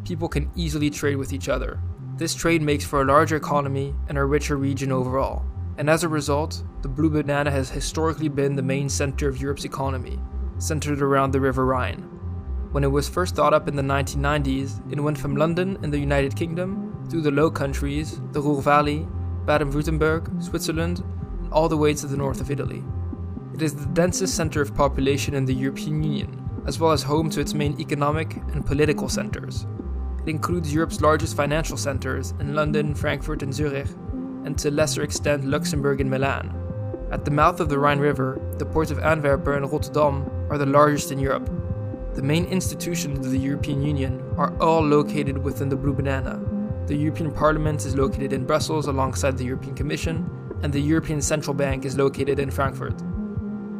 people can easily trade with each other. This trade makes for a larger economy and a richer region overall. And as a result, the Blue Banana has historically been the main center of Europe's economy, centered around the River Rhine. When it was first thought up in the 1990s, it went from London in the United Kingdom, through the Low Countries, the Ruhr Valley, Baden-Württemberg, Switzerland, and all the way to the north of Italy. It is the densest center of population in the European Union, as well as home to its main economic and political centers. It includes Europe's largest financial centers in London, Frankfurt, and Zurich, and to a lesser extent Luxembourg and Milan. At the mouth of the Rhine River, the ports of Antwerp and Rotterdam are the largest in Europe. The main institutions of the European Union are all located within the Blue Banana. The European Parliament is located in Brussels alongside the European Commission, and the European Central Bank is located in Frankfurt.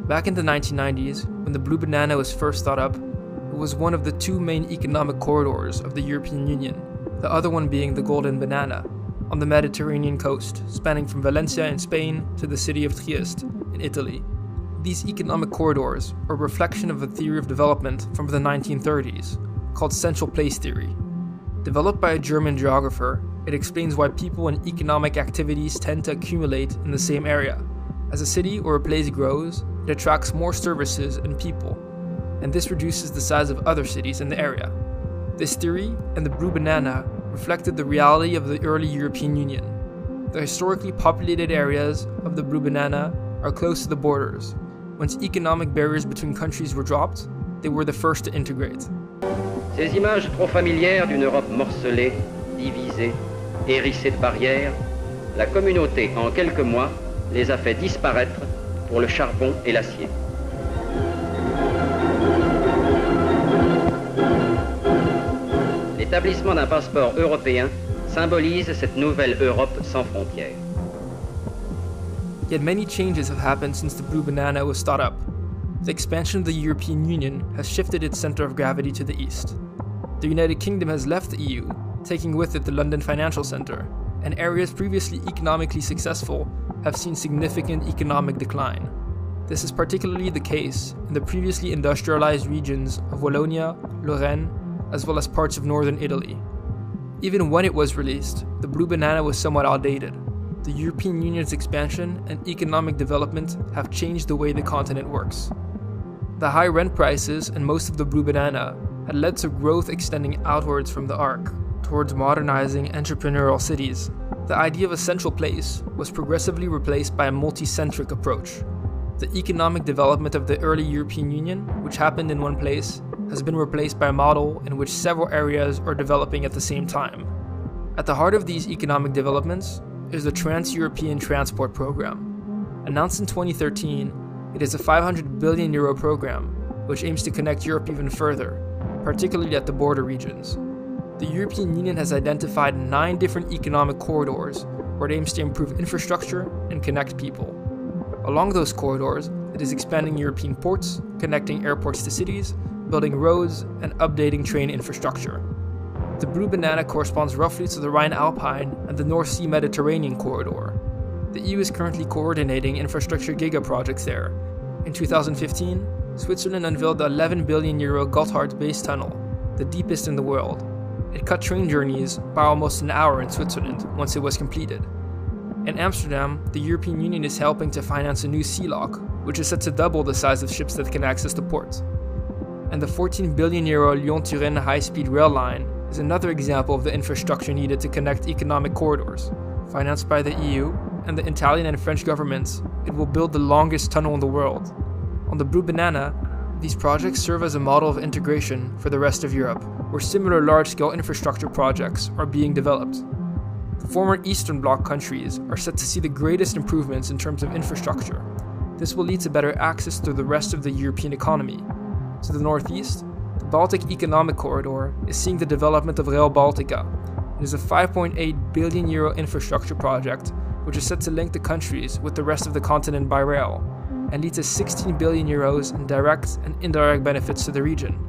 Back in the 1990s, when the Blue Banana was first thought up, it was one of the two main economic corridors of the European Union, the other one being the Golden Banana, on the Mediterranean coast, spanning from Valencia in Spain to the city of Trieste in Italy. These economic corridors are a reflection of a theory of development from the 1930s, called Central Place Theory. Developed by a German geographer, it explains why people and economic activities tend to accumulate in the same area. As a city or a place grows, it attracts more services and people, and this reduces the size of other cities in the area. This theory and the Blue Banana reflected the reality of the early European Union. The historically populated areas of the Blue Banana are close to the borders. Once economic barriers between countries were dropped, they were the first to integrate. Ces images trop familières d'une Europe morcelée, divisée, hérissée de barrières, la communauté, en quelques mois, les a fait disparaître pour le charbon et l'acier. L'établissement d'un passeport européen symbolise cette nouvelle Europe sans frontières. Yet many changes have happened since the Blue Banana was thought up. The expansion of the European Union has shifted its center of gravity to the east. The United Kingdom has left the EU, taking with it the London Financial Centre, and areas previously economically successful have seen significant economic decline. This is particularly the case in the previously industrialized regions of Wallonia, Lorraine, as well as parts of northern Italy. Even when it was released, the Blue Banana was somewhat outdated. The European Union's expansion and economic development have changed the way the continent works. The high rent prices in most of the Blue Banana had led to growth extending outwards from the Arc, towards modernizing entrepreneurial cities. The idea of a central place was progressively replaced by a multi-centric approach. The economic development of the early European Union, which happened in one place, has been replaced by a model in which several areas are developing at the same time. At the heart of these economic developments is the Trans-European Transport Program. Announced in 2013, it is a €500 billion program which aims to connect Europe even further, particularly at the border regions. The European Union has identified 9 different economic corridors where it aims to improve infrastructure and connect people. Along those corridors, it is expanding European ports, connecting airports to cities, building roads, and updating train infrastructure. The Blue Banana corresponds roughly to the Rhine-Alpine and the North Sea Mediterranean corridor. The EU is currently coordinating infrastructure giga-projects there. In 2015, Switzerland unveiled the €11 billion Gotthard Base Tunnel, the deepest in the world. It cut train journeys by almost an hour in Switzerland once it was completed. In Amsterdam, the European Union is helping to finance a new sea lock, which is set to double the size of ships that can access the port. And the €14 billion Lyon-Turin high-speed rail line is another example of the infrastructure needed to connect economic corridors. Financed by the EU and the Italian and French governments, it will build the longest tunnel in the world. On the Blue Banana, these projects serve as a model of integration for the rest of Europe, where similar large-scale infrastructure projects are being developed. The former Eastern Bloc countries are set to see the greatest improvements in terms of infrastructure. This will lead to better access to the rest of the European economy. To the northeast, the Baltic Economic Corridor is seeing the development of Rail Baltica. It is a €5.8 billion infrastructure project which is set to link the countries with the rest of the continent by rail and lead to €16 billion in direct and indirect benefits to the region.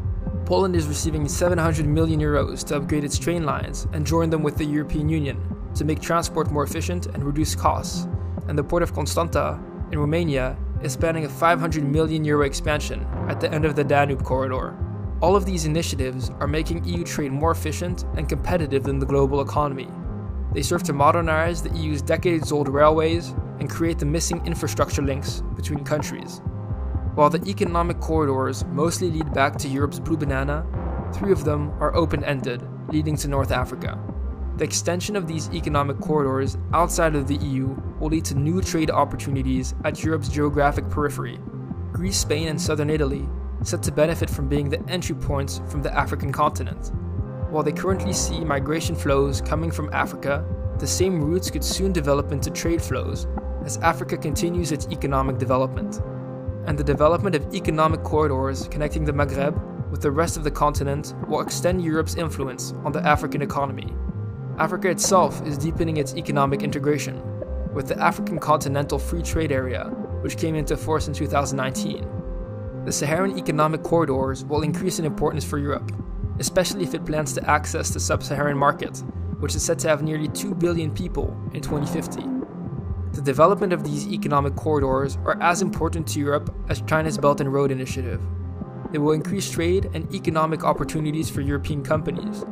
Poland is receiving €700 million to upgrade its train lines and join them with the European Union to make transport more efficient and reduce costs, and the port of Constanta in Romania is planning a €500 million expansion at the end of the Danube corridor. All of these initiatives are making EU trade more efficient and competitive in the global economy. They serve to modernize the EU's decades-old railways and create the missing infrastructure links between countries. While the economic corridors mostly lead back to Europe's blue banana, 3 of them are open-ended, leading to North Africa. The extension of these economic corridors outside of the EU will lead to new trade opportunities at Europe's geographic periphery. Greece, Spain, and southern Italy set to benefit from being the entry points from the African continent. While they currently see migration flows coming from Africa, the same routes could soon develop into trade flows as Africa continues its economic development. And the development of economic corridors connecting the Maghreb with the rest of the continent will extend Europe's influence on the African economy. Africa itself is deepening its economic integration, with the African Continental Free Trade Area, which came into force in 2019. The Saharan economic corridors will increase in importance for Europe, especially if it plans to access the sub-Saharan market, which is said to have nearly 2 billion people in 2050. The development of these economic corridors are as important to Europe as China's Belt and Road Initiative. They will increase trade and economic opportunities for European companies.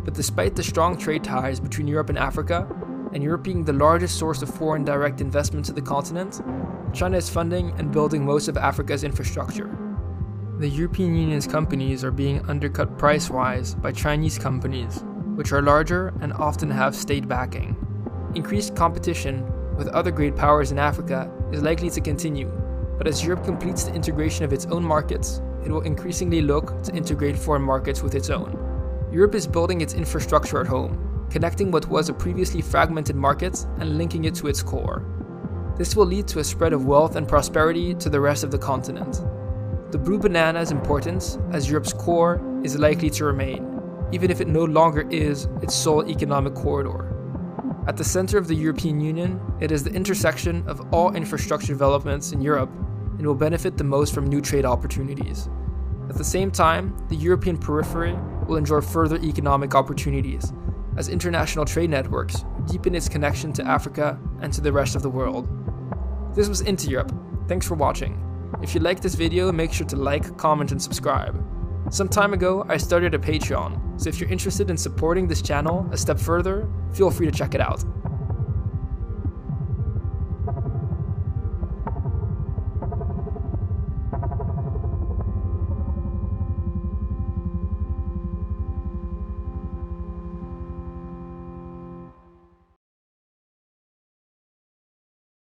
But despite the strong trade ties between Europe and Africa, and Europe being the largest source of foreign direct investment to the continent, China is funding and building most of Africa's infrastructure. The European Union's companies are being undercut price-wise by Chinese companies, which are larger and often have state backing. Increased competition with other great powers in Africa is likely to continue, but as Europe completes the integration of its own markets, it will increasingly look to integrate foreign markets with its own. Europe is building its infrastructure at home, connecting what was a previously fragmented market and linking it to its core. This will lead to a spread of wealth and prosperity to the rest of the continent. The blue banana's importance as Europe's core is likely to remain, even if it no longer is its sole economic corridor. At the center of the European Union, it is the intersection of all infrastructure developments in Europe and will benefit the most from new trade opportunities. At the same time, the European periphery will enjoy further economic opportunities as international trade networks deepen its connection to Africa and to the rest of the world. This was Into Europe. Thanks for watching. If you liked this video, make sure to like, comment, and subscribe. Some time ago, I started a Patreon, so if you're interested in supporting this channel a step further, feel free to check it out.